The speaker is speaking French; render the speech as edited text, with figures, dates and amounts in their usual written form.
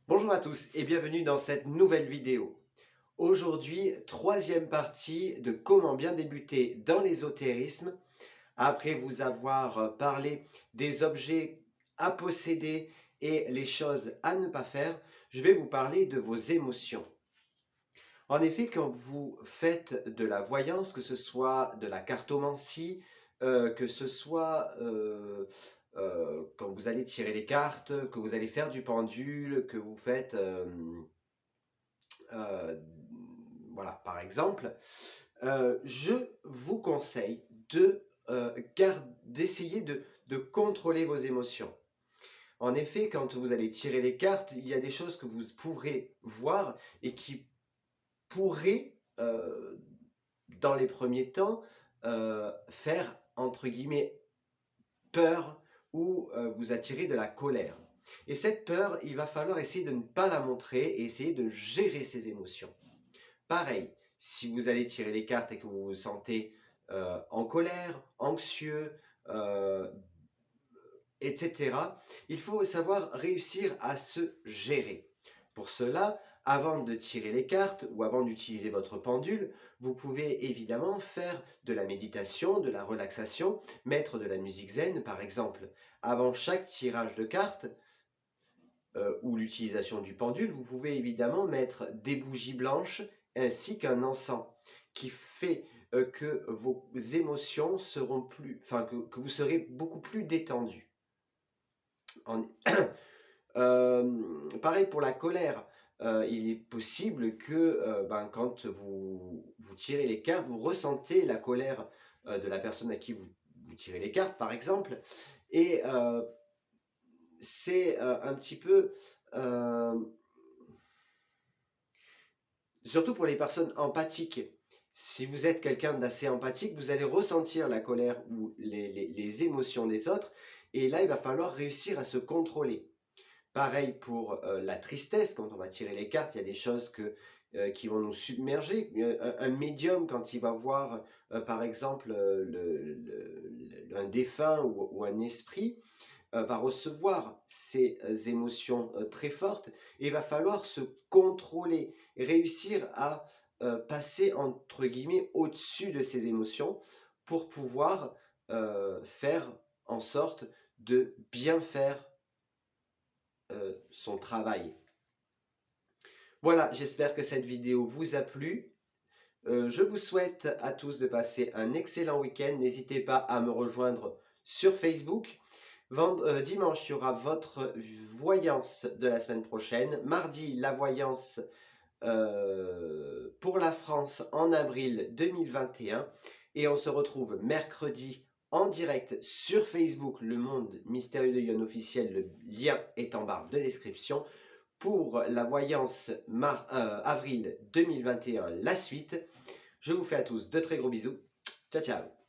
Bonjour à tous et bienvenue dans cette nouvelle vidéo. Aujourd'hui, troisième partie de comment bien débuter dans l'ésotérisme. Après vous avoir parlé des objets à posséder et les choses à ne pas faire, je vais vous parler de vos émotions. En effet, quand vous faites de la voyance, que ce soit de la cartomancie, que ce soit quand vous allez tirer les cartes, que vous allez faire du pendule, que vous faites euh, voilà, par exemple, je vous conseille d'essayer de contrôler vos émotions. En effet, quand vous allez tirer les cartes, il y a des choses que vous pourrez voir et qui pourraient, dans les premiers temps, faire, entre guillemets, peur ou vous attirer de la colère. Et cette peur, il va falloir essayer de ne pas la montrer et essayer de gérer ses émotions. Pareil, si vous allez tirer les cartes et que vous vous sentez en colère, anxieux, etc., il faut savoir réussir à se gérer. Pour cela, avant de tirer les cartes ou avant d'utiliser votre pendule, vous pouvez évidemment faire de la méditation, de la relaxation, mettre de la musique zen par exemple. Avant chaque tirage de cartes, ou l'utilisation du pendule, vous pouvez évidemment mettre des bougies blanches ainsi qu'un encens qui fait que vos émotions seront plus, enfin que vous serez beaucoup plus détendu. En- pareil pour la colère. Il est possible que quand vous tirez les cartes, vous ressentez la colère de la personne à qui vous tirez les cartes, par exemple, et c'est un petit peu euh, surtout pour les personnes empathiques. Si vous êtes quelqu'un d'assez empathique, vous allez ressentir la colère ou les émotions des autres. Et là, il va falloir réussir à se contrôler. Pareil pour la tristesse, quand on va tirer les cartes, il y a des choses qui vont nous submerger. Un médium, quand il va voir, par exemple, un défunt ou un esprit, va recevoir ces émotions très fortes et il va falloir se contrôler, réussir à passer entre guillemets au-dessus de ces émotions pour pouvoir faire en sorte de bien faire son travail. Voilà, j'espère que cette vidéo vous a plu. Je vous souhaite à tous de passer un excellent week-end. N'hésitez pas à me rejoindre sur Facebook. Dimanche, il y aura votre voyance de la semaine prochaine. Mardi, la voyance pour la France en avril 2021. Et on se retrouve mercredi en direct sur Facebook, Le Monde Mystérieux de Yon officiel. Le lien est en barre de description. Pour la voyance avril 2021, la suite. Je vous fais à tous de très gros bisous. Ciao, ciao.